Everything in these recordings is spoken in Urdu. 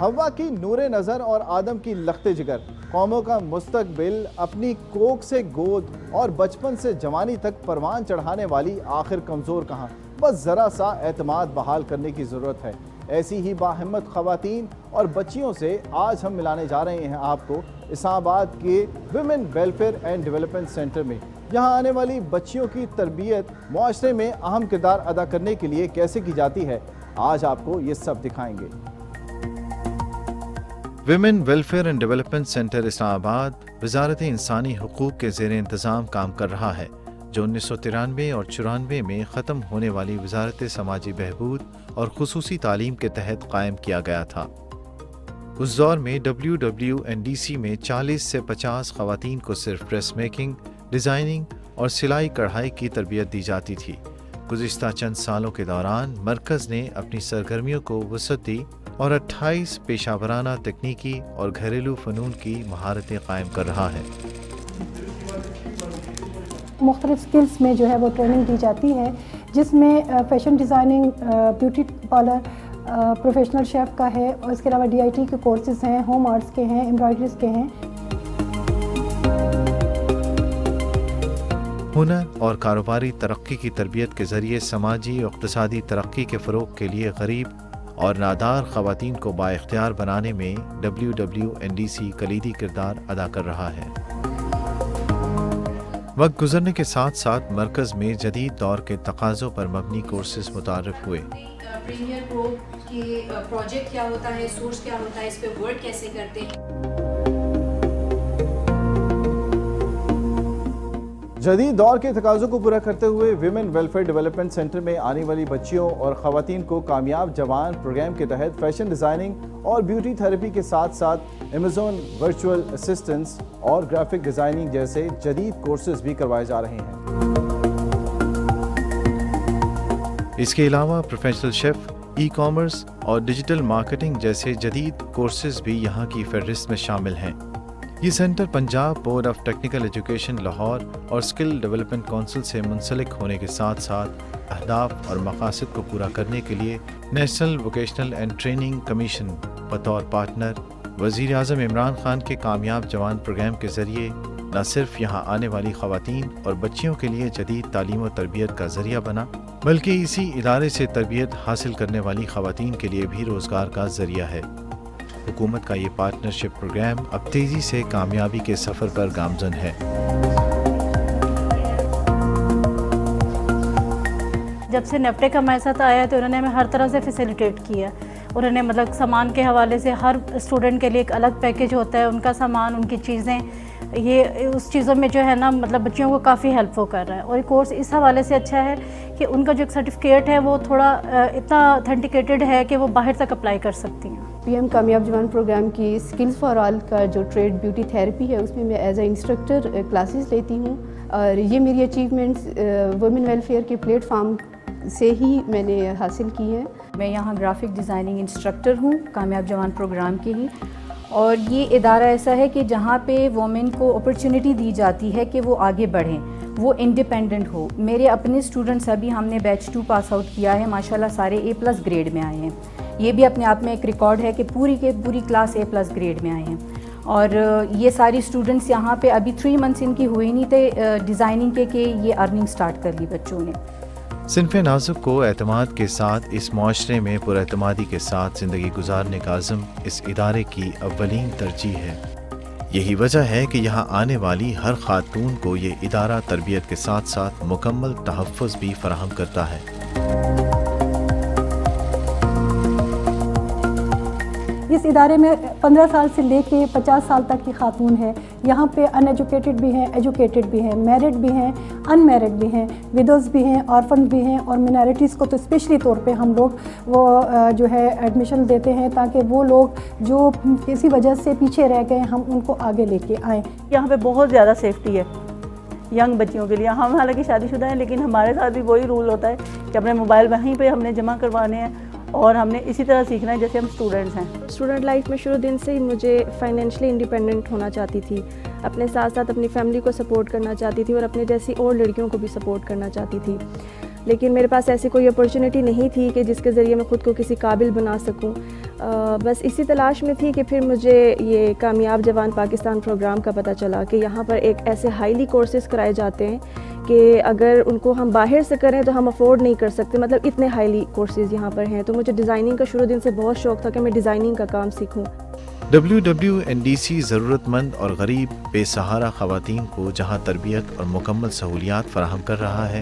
حوا کی نور نظر اور آدم کی لخت جگر، قوموں کا مستقبل اپنی کوکھ سے گود اور بچپن سے جوانی تک پروان چڑھانے والی آخر کمزور کہاں، بس ذرا سا اعتماد بحال کرنے کی ضرورت ہے۔ ایسی ہی باہمت خواتین اور بچیوں سے آج ہم ملانے جا رہے ہیں آپ کو اسلام آباد کے women welfare and development centre میں۔ یہاں آنے والی بچیوں کی تربیت معاشرے میں اہم کردار ادا کرنے کے لیے کیسے کی جاتی ہے، آج آپ کو یہ سب دکھائیں گے۔ Women welfare and development centre Islamabad وزارت انسانی حقوق کے زیر انتظام کام کر رہا ہے، جو 1993 اور 94 میں ختم ہونے والی وزارت سماجی بہبود اور خصوصی تعلیم کے تحت قائم کیا گیا تھا۔ اس دور میں WWNDC میں 40 سے 50 خواتین کو صرف ڈریس میکنگ، ڈیزائننگ اور سلائی کڑھائی کی تربیت دی جاتی تھی۔ گزشتہ چند سالوں کے دوران مرکز نے اپنی سرگرمیوں کو وسعت دی اور 28 پیشہ ورانہ تکنیکی اور گھریلو فنون کی مہارتیں قائم کر رہا ہے۔ مختلف سکلز میں جو ہے وہ ٹریننگ دی جاتی ہے، جس میں fashion designing, beauty parlour, professional chef کا ہے، اور اس کے علاوہ DIT کے کورسز ہیں، ہوم آرٹس کے ہیں، ایمبرائڈریز کے ہیں۔ ہنر اور کاروباری ترقی کی تربیت کے ذریعے سماجی اور اقتصادی ترقی کے فروغ کے لیے غریب اور نادار خواتین کو بااختیار بنانے میں WWNDC کلیدی کردار ادا کر رہا ہے۔ وقت گزرنے کے ساتھ ساتھ مرکز میں جدید دور کے تقاضوں پر مبنی کورسز متعارف ہوئے۔ پریمیئر پرو کی پروجیکٹ کیا ہوتا ہے، سورس کیا ہوتا ہے، اس پہ ورڈ کیسے کرتے ہیں۔ جدید دور کے تقاضوں کو پورا کرتے ہوئے ویمن ویلفیئر ڈیولپمنٹ سینٹر میں آنے والی بچیوں اور خواتین کو کامیاب جوان پروگرام کے تحت فیشن ڈیزائننگ اور بیوٹی تھراپی کے ساتھ ساتھ ایمیزون ورچوئل اسسٹنس اور گرافک ڈیزائننگ جیسے جدید کورسز بھی کروائے جا رہے ہیں۔ اس کے علاوہ پروفیشنل شیف، ای کامرس اور ڈیجیٹل مارکیٹنگ جیسے جدید کورسز بھی یہاں کی فہرست میں شامل ہیں۔ یہ centre Punjab board of technical education Lahore اور اسکل ڈیولپمنٹ کونسل سے منسلک ہونے کے ساتھ ساتھ اہداف اور مقاصد کو پورا کرنے کے لیے national vocational and training commission بطور پارٹنر وزیر اعظم عمران خان کے کامیاب جوان پروگرام کے ذریعے نہ صرف یہاں آنے والی خواتین اور بچیوں کے لیے جدید تعلیم و تربیت کا ذریعہ بنا، بلکہ اسی ادارے سے تربیت حاصل کرنے والی خواتین کے لیے بھی روزگار کا ذریعہ ہے۔ حکومت کا یہ پارٹنرشپ پروگرام اب تیزی سے کامیابی کے سفر پر گامزن ہے۔ جب سے نیپٹے کا ہمارے ساتھ آیا تو انہوں نے ہمیں ہر طرح سے فیسیلیٹیٹ کیا۔ انہوں نے سامان کے حوالے سے ہر اسٹوڈنٹ کے لیے ایک الگ پیکیج ہوتا ہے، ان کا سامان، ان کی چیزیں، یہ اس چیزوں میں جو ہے نا بچیوں کو کافی ہیلپ وہ کر رہا ہے۔ اور یہ کورس اس حوالے سے اچھا ہے کہ ان کا جو ایک سرٹیفکیٹ ہے وہ تھوڑا اتنا اتھینٹیکیٹڈ ہے کہ وہ باہر تک اپلائی کر سکتی ہیں۔ PM کامیاب جوان پروگرام کی اسکلز فار آل کا جو ٹریڈ بیوٹی تھراپی ہے، اس میں میں ایز اے انسٹرکٹر کلاسز لیتی ہوں، اور یہ میری اچیومنٹس ویمن ویلفیئر کے پلیٹ فارم سے ہی میں نے حاصل کی ہیں۔ میں یہاں گرافک ڈیزائننگ انسٹرکٹر ہوں کامیاب جوان پروگرام کی ہی، اور یہ ادارہ ایسا ہے کہ جہاں پہ وومن کو اپرچونٹی دی جاتی ہے کہ وہ آگے بڑھیں، وہ انڈیپینڈنٹ ہو۔ میرے اپنے اسٹوڈنٹس ابھی ہم نے بیچ 2 پاس آؤٹ کیا ہے، ماشاءاللہ سارے A+ گریڈ میں آئے ہیں۔ یہ بھی اپنے آپ میں ایک ریکارڈ ہے کہ پوری کلاس A+ گریڈ میں آئے ہیں۔ اور یہ ساری اسٹوڈنٹس یہاں پہ ابھی 3 منتھس ان کی ہوئے نہیں تھے ڈیزائننگ کے کہ یہ ارننگ سٹارٹ کر لی بچوں نے۔ صنف نازک کو اعتماد کے ساتھ اس معاشرے میں پر اعتمادی کے ساتھ زندگی گزارنے کا عزم اس ادارے کی اولین ترجیح ہے۔ یہی وجہ ہے کہ یہاں آنے والی ہر خاتون کو یہ ادارہ تربیت کے ساتھ ساتھ مکمل تحفظ بھی فراہم کرتا ہے۔ اس ادارے میں 15 سال سے لے کے 50 سال تک کی خاتون ہے۔ یہاں پہ ان ایجوکیٹڈ بھی ہیں، ایجوکیٹڈ بھی ہیں، میرڈ بھی ہیں، ان میرڈ بھی ہیں، ودوز بھی ہیں، آرفن بھی ہیں، اور منارٹیز کو تو اسپیشلی طور پہ ہم لوگ وہ جو ہے ایڈمیشن دیتے ہیں تاکہ وہ لوگ جو کسی وجہ سے پیچھے رہ گئے ہم ان کو آگے لے کے آئیں۔ یہاں پہ بہت زیادہ سیفٹی ہے ینگ بچیوں کے لیے۔ ہم حالانکہ شادی شدہ ہیں، لیکن ہمارے ساتھ بھی وہی رول ہوتا ہے کہ اپنے موبائل وہیں پہ ہم نے جمع کروانے ہیں، اور ہم نے اسی طرح سیکھنا ہے جیسے ہم اسٹوڈنٹس ہیں۔ اسٹوڈنٹ لائف میں شروع دن سے ہی مجھے فائنینشلی انڈیپینڈنٹ ہونا چاہتی تھی، اپنے ساتھ ساتھ اپنی فیملی کو سپورٹ کرنا چاہتی تھی، اور اپنے جیسی اور لڑکیوں کو بھی سپورٹ کرنا چاہتی تھی۔ لیکن میرے پاس ایسی کوئی اپرچونیٹی نہیں تھی کہ جس کے ذریعے میں خود کو کسی قابل بنا سکوں. بس اسی تلاش میں تھی کہ پھر مجھے یہ کامیاب جوان پاکستان پروگرام کا پتہ چلا کہ یہاں پر ایک ایسے ہائیلی کورسز کرائے جاتے ہیں کہ اگر ان کو ہم باہر سے کریں تو ہم افورڈ نہیں کر سکتے, مطلب اتنے ہائیلی کورسز یہاں پر ہیں. تو مجھے ڈیزائننگ کا شروع دن سے بہت شوق تھا کہ میں ڈیزائننگ کا کام سیکھوں. WWNDC ضرورت مند اور غریب بے سہارا خواتین کو جہاں تربیت اور مکمل سہولیات فراہم کر رہا ہے,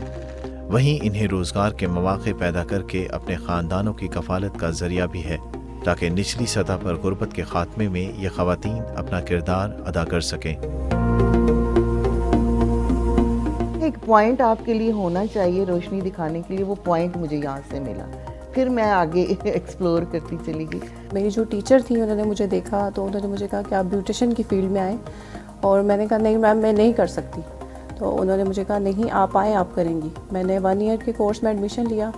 وہیں انہیں روزگار کے مواقع پیدا کر کے اپنے خاندانوں کی کفالت کا ذریعہ بھی ہے, تاکہ نچلی سطح پر غربت کے خاتمے میں یہ خواتین اپنا کردار ادا کر سکیں. ایک پوائنٹ آپ کے لیے ہونا چاہیے روشنی دکھانے کے لیے, وہ پوائنٹ مجھے یہاں سے ملا, پھر میں آگے ایکسپلور کرتی چلی گئی. میری جو ٹیچر تھیں انہوں نے مجھے دیکھا تو انہوں نے مجھے کہا کہ آپ بیوٹیشین کی فیلڈ میں آئیں, اور میں نے کہا نہیں میم میں نہیں کر سکتی. تو انہوں نے مجھے کہا نہیں آپ آئیں, آپ کریں گی. میں نے 1 ایئر کے کورس میں ایڈمیشن لیا,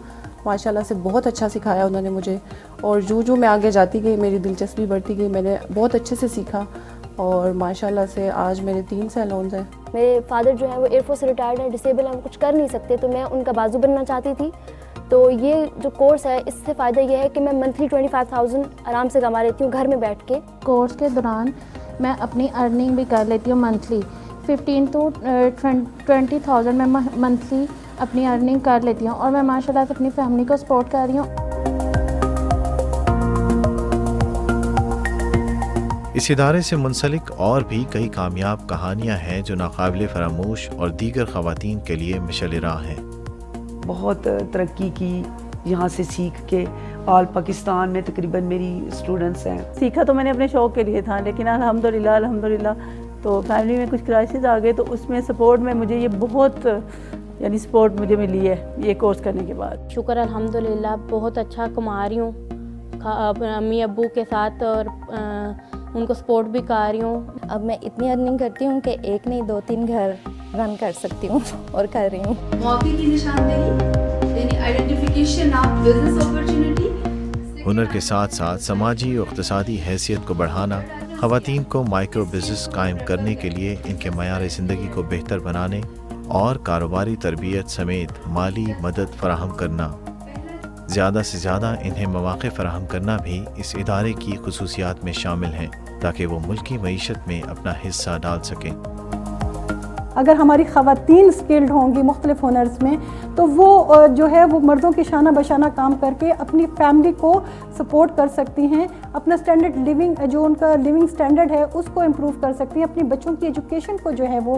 ماشاء اللہ سے بہت اچھا سکھایا انہوں نے مجھے, اور جو میں آگے جاتی گئی میری دلچسپی بڑھتی گئی, میں نے بہت اچھے سے سیکھا, اور ماشاء اللہ سے آج میرے 3 سیلونز ہیں. میرے فادر جو ہیں وہ ایئر فورس سے ریٹائرڈ ہیں, ڈسیبل ہیں, وہ کچھ کر نہیں سکتے, تو میں ان کا بازو بننا چاہتی تھی. تو یہ جو کورس ہے اس سے فائدہ یہ ہے کہ میں منتھلی 25,000 آرام سے کما لیتی ہوں گھر میں بیٹھ کے. کورس کے دوران میں اپنی ارننگ بھی کر لیتی ہوں منتھلی 15 to 20,000 میں منتھلی اپنی ارننگ کر لیتی ہوں, اور میں ماشاء اللہ سے اپنی فیملی کو سپورٹ کر رہی ہوں. اس ادارے سے منسلک اور بھی کئی کامیاب کہانیاں ہیں جو ناقابل فراموش اور دیگر خواتین کے لیے مشعل راہ ہیں. بہت ترقی کی یہاں سے سیکھ کے. آل پاکستان میں تقریباً میری اسٹوڈنٹس ہیں. سیکھا تو میں نے اپنے شوق کے لیے تھا, لیکن الحمدللہ تو فیملی میں کچھ کرائسس آ گئے, تو اس میں سپورٹ میں مجھے یہ بہت یعنی سپورٹ مجھے ملی ہے یہ کورس کرنے کے بعد. شکر الحمدللہ بہت اچھا کما رہی ہوں امی ابو کے ساتھ, اور ان کو سپورٹ بھی کر رہی ہوں. اب میں اتنی ارننگ کرتی ہوں کہ 1 نہیں 2-3 گھر رن کر سکتی ہوں, اور کر رہی ہوں. موقع کی نشاندہی یعنی آئیڈینٹیفیکیشن آف بزنس اپرچونٹی. ہنر کے ساتھ ساتھ سماجی اور اقتصادی حیثیت کو بڑھانا, خواتین کو مائکرو بزنس قائم کرنے کے لیے ان کے معیار زندگی کو بہتر بنانے اور کاروباری تربیت سمیت مالی مدد فراہم کرنا, زیادہ سے زیادہ انہیں مواقع فراہم کرنا بھی اس ادارے کی خصوصیات میں شامل ہیں, تاکہ وہ ملکی معیشت میں اپنا حصہ ڈال سکیں. اگر ہماری خواتین اسکلڈ ہوں گی مختلف ہنرز میں, تو وہ جو ہے وہ مردوں کے شانہ بشانہ کام کر کے اپنی فیملی کو سپورٹ کر سکتی ہیں, اپنا اسٹینڈرڈ لیونگ جو ان کا لیونگ اسٹینڈرڈ ہے اس کو امپروو کر سکتی ہیں, اپنی بچوں کی ایجوکیشن کو جو ہے وہ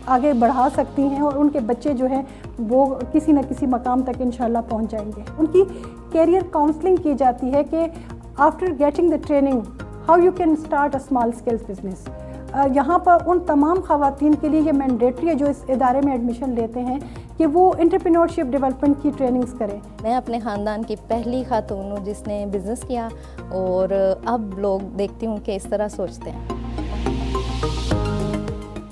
آگے بڑھا سکتی ہیں, اور ان کے بچے جو ہیں وہ کسی نہ کسی مقام تک انشاءاللہ پہنچ جائیں گے. ان کی کیریئر کاؤنسلنگ کی جاتی ہے کہ after getting the training how you can start a small scale business. یہاں پر ان تمام خواتین کے لیے یہ مینڈیٹری ہے جو اس ادارے میں ایڈمیشن لیتے ہیں کہ وہ انٹرپرینورشپ ڈیولپمنٹ کی ٹریننگز کریں. میں اپنے خاندان کی پہلی خاتون ہوں جس نے بزنس کیا, اور اب لوگ دیکھتی ہوں کہ اس طرح سوچتے ہیں.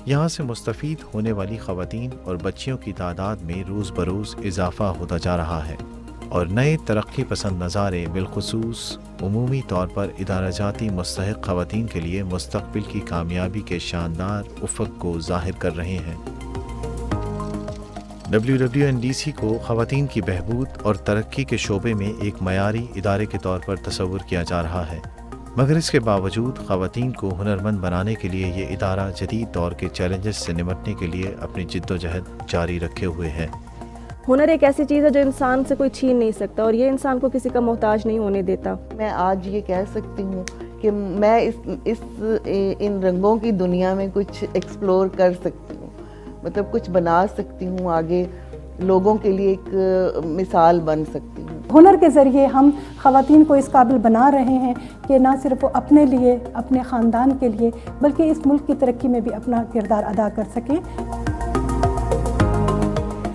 یہاں سے مستفید ہونے والی خواتین اور بچیوں کی تعداد میں روز بروز اضافہ ہوتا جا رہا ہے, اور نئے ترقی پسند نظارے بالخصوص عمومی طور پر ادارہ جاتی مستحق خواتین کے لیے مستقبل کی کامیابی کے شاندار افق کو ظاہر کر رہے ہیں. WWNDC کو خواتین کی بہبود اور ترقی کے شعبے میں ایک معیاری ادارے کے طور پر تصور کیا جا رہا ہے, مگر اس کے باوجود خواتین کو ہنرمند بنانے کے لیے یہ ادارہ جدید دور کے چیلنجز سے نمٹنے کے لیے اپنی جد و جہد جاری رکھے ہوئے ہے. ہنر ایک ایسی چیز ہے جو انسان سے کوئی چھین نہیں سکتا, اور یہ انسان کو کسی کا محتاج نہیں ہونے دیتا. میں آج یہ کہہ سکتی ہوں کہ میں ان رنگوں کی دنیا میں کچھ ایکسپلور کر سکتی ہوں, مطلب کچھ بنا سکتی ہوں, آگے لوگوں کے لیے ایک مثال بن سکتی ہوں. ہنر کے ذریعے ہم خواتین کو اس قابل بنا رہے ہیں کہ نہ صرف وہ اپنے لیے, اپنے خاندان کے لیے, بلکہ اس ملک کی ترقی میں بھی اپنا کردار ادا کر سکیں.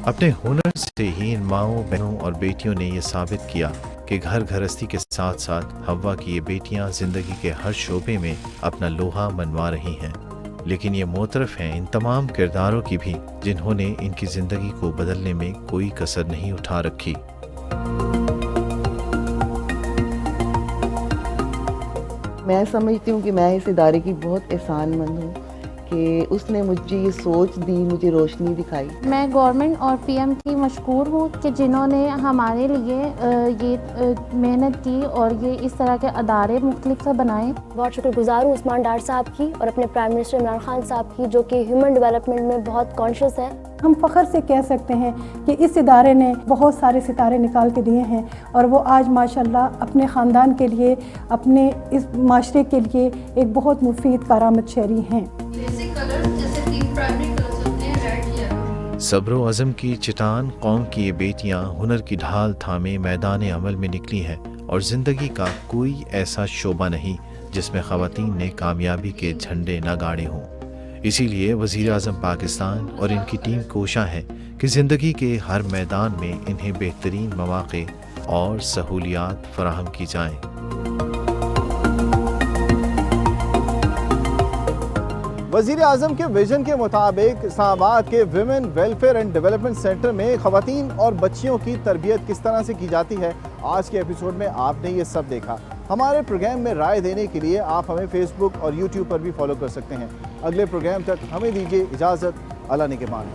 اپنے ہنر سے ہی ان ماؤں, بہنوں اور بیٹیوں نے یہ ثابت کیا کہ گھر گھرستی کے ساتھ ساتھ حوا کی یہ بیٹیاں زندگی کے ہر شعبے میں اپنا لوہا منوا رہی ہیں. لیکن یہ معترف ہیں ان تمام کرداروں کی بھی جنہوں نے ان کی زندگی کو بدلنے میں کوئی کسر نہیں اٹھا رکھی. میں سمجھتی ہوں کہ میں اس ادارے کی بہت احسان مند ہوں کہ اس نے مجھے یہ سوچ دی, مجھے روشنی دکھائی. میں گورنمنٹ اور پی ایم کی مشکور ہوں کہ جنہوں نے ہمارے لیے یہ محنت کی اور یہ اس طرح کے ادارے مختلف سے بنائے. بہت شکر گزار ہوں عثمان ڈار صاحب کی اور اپنے پرائم منسٹر عمران خان صاحب کی, جو کہ ہیومن ڈیولپمنٹ میں بہت کانشیس ہے. ہم فخر سے کہہ سکتے ہیں کہ اس ادارے نے بہت سارے ستارے نکال کے دیے ہیں اور وہ آج ماشاءاللہ اپنے خاندان کے لیے, اپنے اس معاشرے کے لیے ایک بہت مفید کارآمد شہری ہیں. صبر و عزم کی چٹان قوم کی یہ بیٹیاں ہنر کی ڈھال تھامے میدان عمل میں نکلی ہیں, اور زندگی کا کوئی ایسا شعبہ نہیں جس میں خواتین نے کامیابی کے جھنڈے نہ گاڑے ہوں. اسی لیے وزیر اعظم پاکستان اور ان کی ٹیم کوشاں ہے کہ زندگی کے ہر میدان میں انہیں بہترین مواقع اور سہولیات فراہم کی جائیں. وزیر اعظم کے ویژن کے مطابق اسلام آباد کے women welfare and development centre میں خواتین اور بچیوں کی تربیت کس طرح سے کی جاتی ہے, آج کے ایپیسوڈ میں آپ نے یہ سب دیکھا. ہمارے پروگرام میں رائے دینے کے لیے آپ ہمیں فیس بک اور یوٹیوب پر بھی فالو کر سکتے ہیں. اگلے پروگرام تک ہمیں دیجیے اجازت. اللہ نگہبان.